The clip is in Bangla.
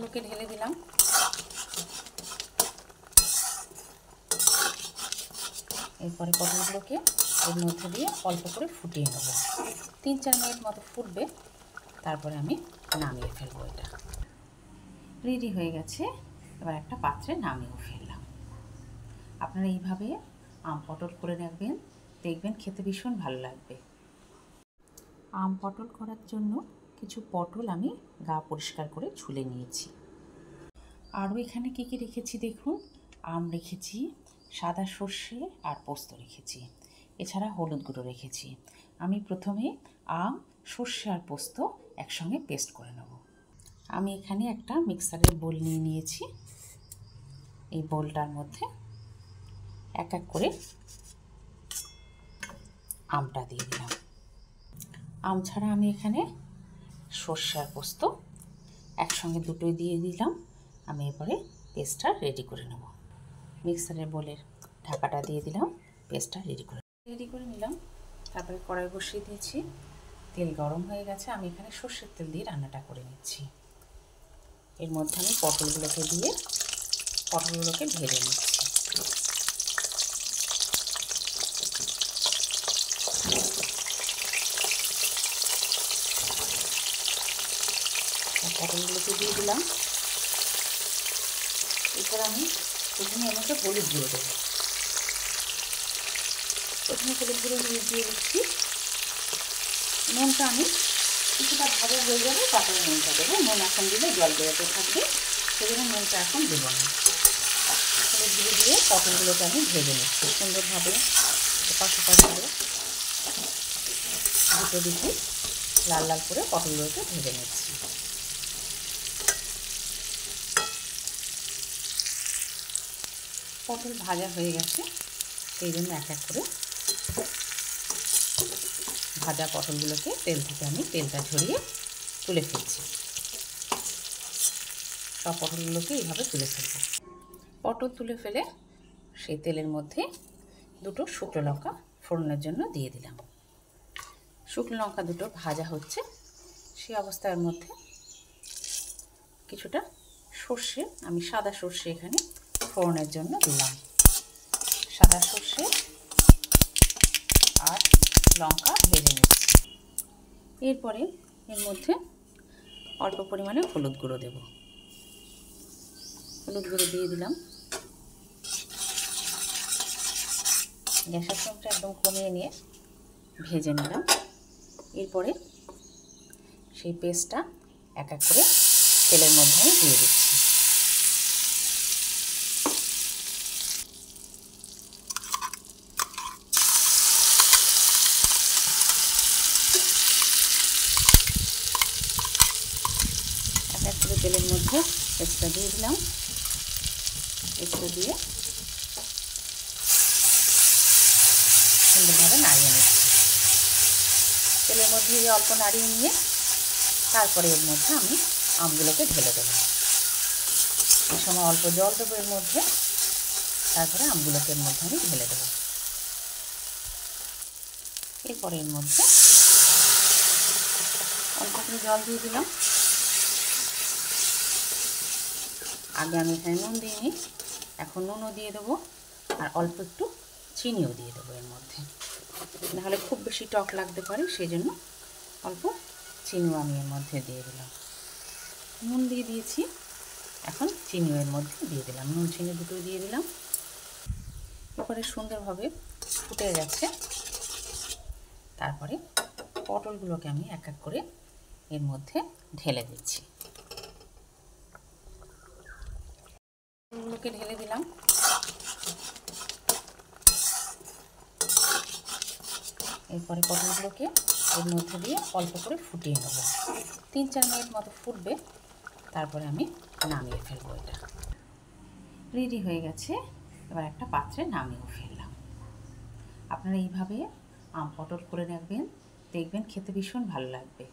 পটলগুলোকে ঢেলে দিলাম। এরপরে পটলগুলোকে এর মধ্যে দিয়ে অল্প করে ফুটিয়ে নেব। 3-4 মিনিট মতো ফুটবে, তারপরে আমি নামিয়ে ফেলবো। এটা রেডি হয়ে গেছে। এবার একটা পাত্রে নামিয়ে ফেললাম। আপনারা এইভাবে আম পটল করে রাখবেন, দেখবেন খেতে ভীষণ ভালো লাগবে। আম পটল করার জন্য কিছু পটল আমি গা পরিষ্কার করে ছুলে নিয়েছি। আরও এখানে কী কী রেখেছি দেখুন। আম রেখেছি, সাদা সর্ষে আর পোস্ত রেখেছি, এছাড়া হলুদ গুঁড়ো রেখেছি। আমি প্রথমে আম, সর্ষে আর পোস্ত একসঙ্গে পেস্ট করে নেব। আমি এখানে একটা মিক্সারের বোল নিয়ে নিয়েছি। এই বোলটার মধ্যে এক এক করে আমটা দিয়ে দিলাম। আম ছাড়া আমি এখানে সর্ষে আর পোস্ত একসঙ্গে দুটোই দিয়ে দিলাম। আমি এরপরে পেস্টটা রেডি করে নেব। মিক্সারের বোলের ঢাকাটা দিয়ে দিলাম, পেস্টটা রেডি করে নিলাম। তারপরে কড়াই বসিয়ে দিয়েছি, তেল গরম হয়ে গেছে। আমি এখানে সর্ষের তেল দিয়ে রান্নাটা করে নিচ্ছি। এর মধ্যে আমি পটলগুলোকে দিয়ে পটলগুলোকে ভেজে নিচ্ছি। পটলগুলোকে দিয়ে দিলাম। এরপর আমি প্রথমে এর মধ্যে হলুদ গুঁড়ো দেবো। প্রথমে হলুদ গুঁড়ো দিয়ে দিচ্ছি। নুনটা আমি কিছুটা ভাজা হয়ে যাবে, তারপরে নুনটা দেবো। নুন এখন দিলে জল বেরোতে থাকবে, সেজন্য নুনটা এখন দেবো না। হলুদ গুঁড়ো দিয়ে পটলগুলোকে আমি ভেজে নিচ্ছি সুন্দরভাবে। পাশে করে দুটো দিকে লাল লাল করে পটলগুলোকে ভেজে নিচ্ছি। পটল ভাজা হয়ে গেছে, সেই জন্য এক এক করে ভাজা পটলগুলোকে তেল থেকে আমি তেলটা ঝরিয়ে তুলে ফেলছি। সব পটলগুলোকে এইভাবে তুলে ফেলবো। পটল তুলে ফেলে সেই তেলের মধ্যে দুটো শুকনো লঙ্কা ফোড়নের জন্য দিয়ে দিলাম। শুকনো লঙ্কা দুটো ভাজা হচ্ছে, সেই অবস্থার মধ্যে কিছুটা সর্ষে, আমি সাদা সর্ষে এখানে ফোড়নের জন্য দিলাম। সাদা সর্ষে আর লঙ্কা ভেজে নিচ্ছি। এরপরে এর মধ্যে অল্প পরিমাণে হলুদ গুঁড়ো দেব। হলুদ গুঁড়ো দিয়ে দিলাম। গ্যাসের ফ্লেমটা একদম কমিয়ে নিয়ে ভেজে নিলাম। এরপরে সেই পেস্টটা এক এক করে তেলের মধ্যে আমি দিয়ে দিচ্ছি। এক এক করে তেলের মধ্যে পেস্টটা দিয়ে দিলাম। পেস্টটা দিয়ে সুন্দরভাবে নাড়িয়ে নিচ্ছি। তেলের মধ্যে অল্প নাড়িয়ে নিয়ে তারপরে এর মধ্যে আমি আমগুলোকে ঢেলে দেবো। এই সময় অল্প জল দেবো এর মধ্যে, তারপরে আমগুলোকে এর মধ্যে আমি ঢেলে দেবো। এরপরে এর মধ্যে অল্প করে জল দিয়ে দিলাম। আগে আমি এখানে নুন দিইনি, এখন নুনও দিয়ে দেবো আর অল্প একটু চিনিও দিয়ে দেবো এর মধ্যে, নাহলে খুব বেশি টক লাগতে পারে, সেই জন্য অল্প চিনিও আমি এর মধ্যে দিয়ে দিলাম। নুন দিয়ে দিয়েছি, এখন চিনিও এর মধ্যে দিয়ে দিলাম। নুন চিনি দুটো দিয়ে দিলাম। এরপরে সুন্দরভাবে ফুটে গেছে। তারপরে পটলগুলোকে আমি এক এক করে এর মধ্যে ঢেলে দিচ্ছি। পটলগুলোকে ঢেলে দিলাম। এরপরে পটলগুলোকে এর মধ্যে দিয়ে অল্প করে ফুটিয়ে নেব। 3-4 মিনিট মতো ফুটবে, তারপরে আমি নামিয়ে ফেলবো। এটা রেডি হয়ে গেছে। এবার একটা পাত্রে নামিয়ে ফেললাম। আপনারা এইভাবে আম পটল করে রাখবেন, দেখবেন খেতে ভীষণ ভালো লাগবে।